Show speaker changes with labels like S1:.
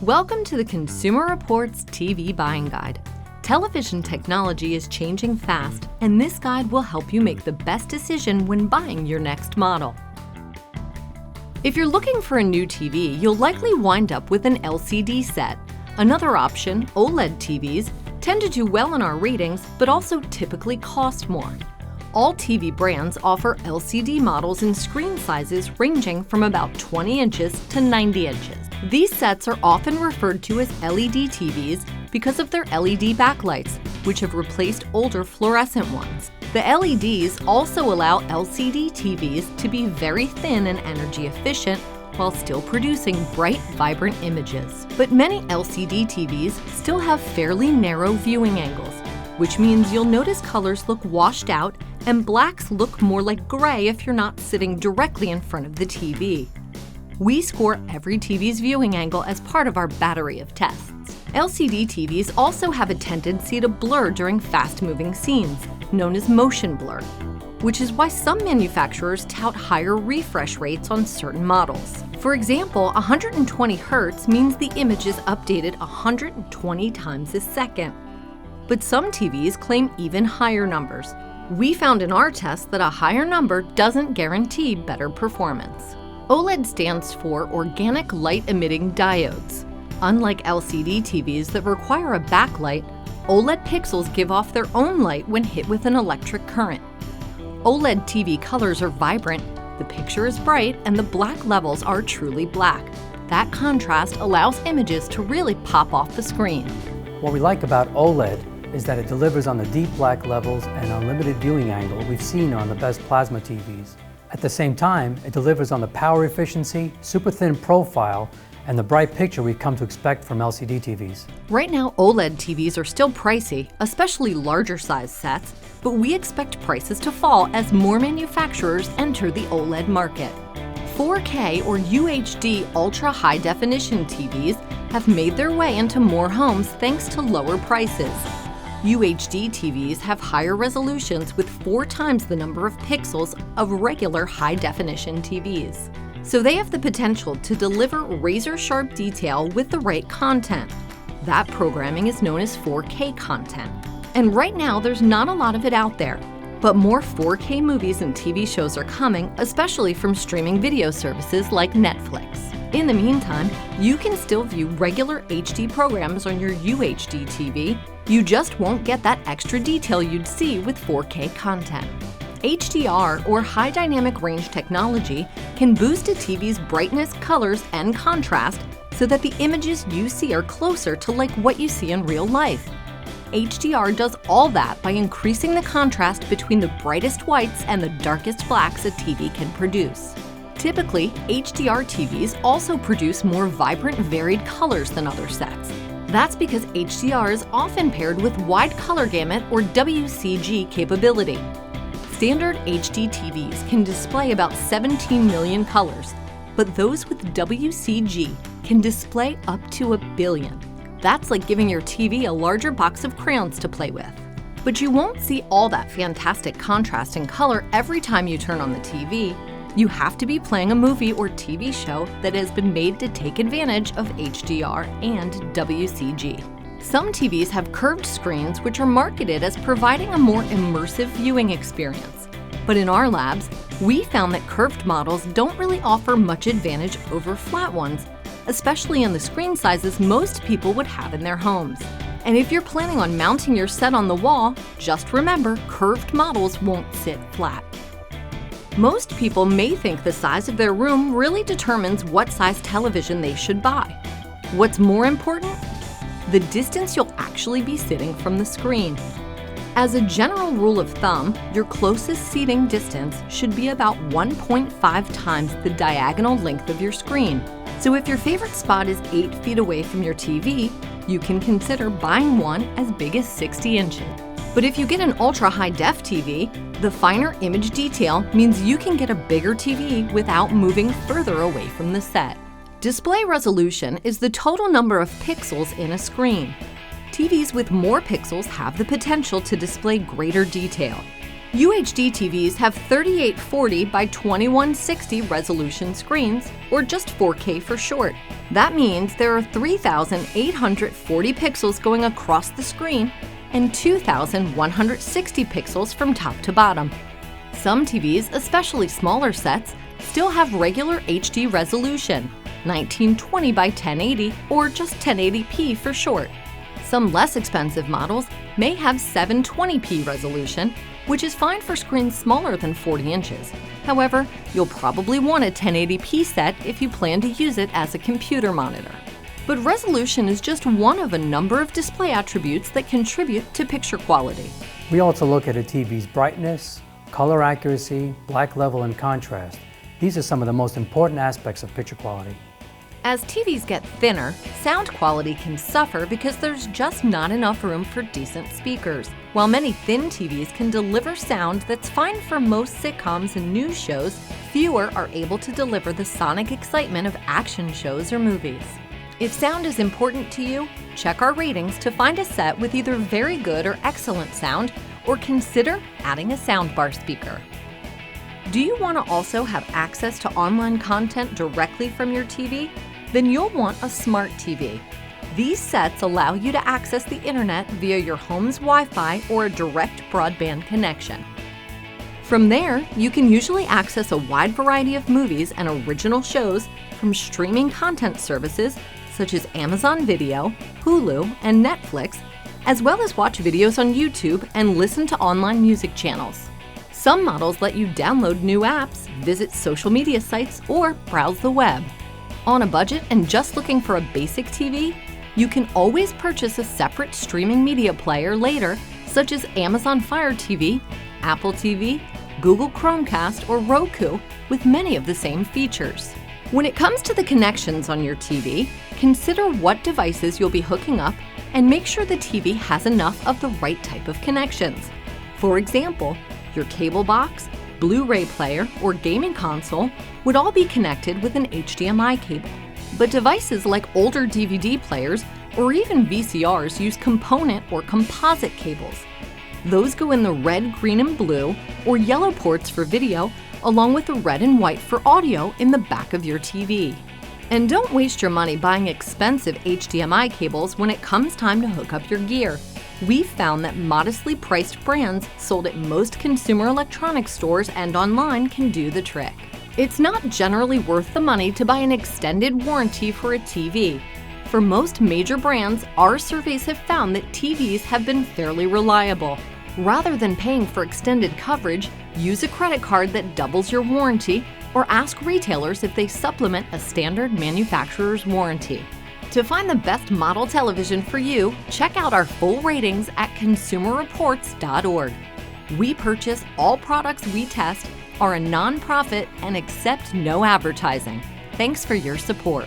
S1: Welcome to the Consumer Reports TV Buying Guide. Television technology is changing fast, and this guide will help you make the best decision when buying your next model. If you're looking for a new TV, you'll likely wind up with an LCD set. Another option, OLED TVs, tend to do well in our ratings, but also typically cost more. All TV brands offer LCD models in screen sizes ranging from about 20 inches to 90 inches. These sets are often referred to as LED TVs because of their LED backlights, which have replaced older fluorescent ones. The LEDs also allow LCD TVs to be very thin and energy efficient while still producing bright, vibrant images. But many LCD TVs still have fairly narrow viewing angles, which means you'll notice colors look washed out and blacks look more like gray if you're not sitting directly in front of the TV. We score every TV's viewing angle as part of our battery of tests. LCD TVs also have a tendency to blur during fast-moving scenes, known as motion blur, which is why some manufacturers tout higher refresh rates on certain models. For example, 120 Hz means the image is updated 120 times a second. But some TVs claim even higher numbers. We found in our test that a higher number doesn't guarantee better performance. OLED stands for Organic Light Emitting Diodes. Unlike LCD TVs that require a backlight, OLED pixels give off their own light when hit with an electric current. OLED TV colors are vibrant, the picture is bright, and the black levels are truly black. That contrast allows images to really pop off the screen.
S2: What we like about OLED is that it delivers on the deep black levels and unlimited viewing angle we've seen on the best plasma TVs. At the same time, it delivers on the power efficiency, super thin profile, and the bright picture we've come to expect from LCD TVs.
S1: Right now, OLED TVs are still pricey, especially larger size sets, but we expect prices to fall as more manufacturers enter the OLED market. 4K or UHD ultra high definition TVs have made their way into more homes thanks to lower prices. UHD TVs have higher resolutions with 4 times the number of pixels of regular high-definition TVs. So they have the potential to deliver razor-sharp detail with the right content. That programming is known as 4K content. And right now, there's not a lot of it out there. But more 4K movies and TV shows are coming, especially from streaming video services like Netflix. In the meantime, you can still view regular HD programs on your UHD TV. You just won't get that extra detail you'd see with 4K content. HDR, or High Dynamic Range technology, can boost a TV's brightness, colors, and contrast so that the images you see are closer to like what you see in real life. HDR does all that by increasing the contrast between the brightest whites and the darkest blacks a TV can produce. Typically, HDR TVs also produce more vibrant, varied colors than other sets. That's because HDR is often paired with wide color gamut or WCG capability. Standard HD TVs can display about 17 million colors, but those with WCG can display up to 1 billion. That's like giving your TV a larger box of crayons to play with. But you won't see all that fantastic contrast and color every time you turn on the TV. You have to be playing a movie or TV show that has been made to take advantage of HDR and WCG. Some TVs have curved screens which are marketed as providing a more immersive viewing experience. But in our labs, we found that curved models don't really offer much advantage over flat ones, especially in the screen sizes most people would have in their homes. And if you're planning on mounting your set on the wall, just remember curved models won't sit flat. Most people may think the size of their room really determines what size television they should buy. What's more important? The distance you'll actually be sitting from the screen. As a general rule of thumb, your closest seating distance should be about 1.5 times the diagonal length of your screen. So if your favorite spot is 8 feet away from your TV, you can consider buying one as big as 60 inches. But if you get an ultra-high def TV, the finer image detail means you can get a bigger TV without moving further away from the set. Display resolution is the total number of pixels in a screen. TVs with more pixels have the potential to display greater detail. UHD TVs have 3840 by 2160 resolution screens, or just 4K for short. That means there are 3,840 pixels going across the screen and 2,160 pixels from top to bottom. Some TVs, especially smaller sets, still have regular HD resolution, 1920 by 1080 or just 1080p for short. Some less expensive models may have 720p resolution, which is fine for screens smaller than 40 inches. However, you'll probably want a 1080p set if you plan to use it as a computer monitor. But resolution is just one of a number of display attributes that contribute to picture quality.
S2: We also look at a TV's brightness, color accuracy, black level, and contrast. These are some of the most important aspects of picture quality.
S1: As TVs get thinner, sound quality can suffer because there's just not enough room for decent speakers. While many thin TVs can deliver sound that's fine for most sitcoms and news shows, fewer are able to deliver the sonic excitement of action shows or movies. If sound is important to you, check our ratings to find a set with either very good or excellent sound, or consider adding a soundbar speaker. Do you want to also have access to online content directly from your TV? Then you'll want a smart TV. These sets allow you to access the internet via your home's Wi-Fi or a direct broadband connection. From there, you can usually access a wide variety of movies and original shows from streaming content services such as Amazon Video, Hulu, and Netflix, as well as watch videos on YouTube and listen to online music channels. Some models let you download new apps, visit social media sites, or browse the web. On a budget and just looking for a basic TV, you can always purchase a separate streaming media player later, such as Amazon Fire TV, Apple TV, Google Chromecast, or Roku, with many of the same features. When it comes to the connections on your TV, consider what devices you'll be hooking up and make sure the TV has enough of the right type of connections. For example, your cable box, Blu-ray player, or gaming console would all be connected with an HDMI cable. But devices like older DVD players or even VCRs use component or composite cables. Those go in the red, green, and blue or yellow ports for video, along with the red and white for audio in the back of your TV. And don't waste your money buying expensive HDMI cables when it comes time to hook up your gear. We've found that modestly priced brands sold at most consumer electronics stores and online can do the trick. It's not generally worth the money to buy an extended warranty for a TV. For most major brands, our surveys have found that TVs have been fairly reliable. Rather than paying for extended coverage, use a credit card that doubles your warranty, or ask retailers if they supplement a standard manufacturer's warranty. To find the best model television for you, check out our full ratings at consumerreports.org. We purchase all products we test, are a non-profit, and accept no advertising. Thanks for your support.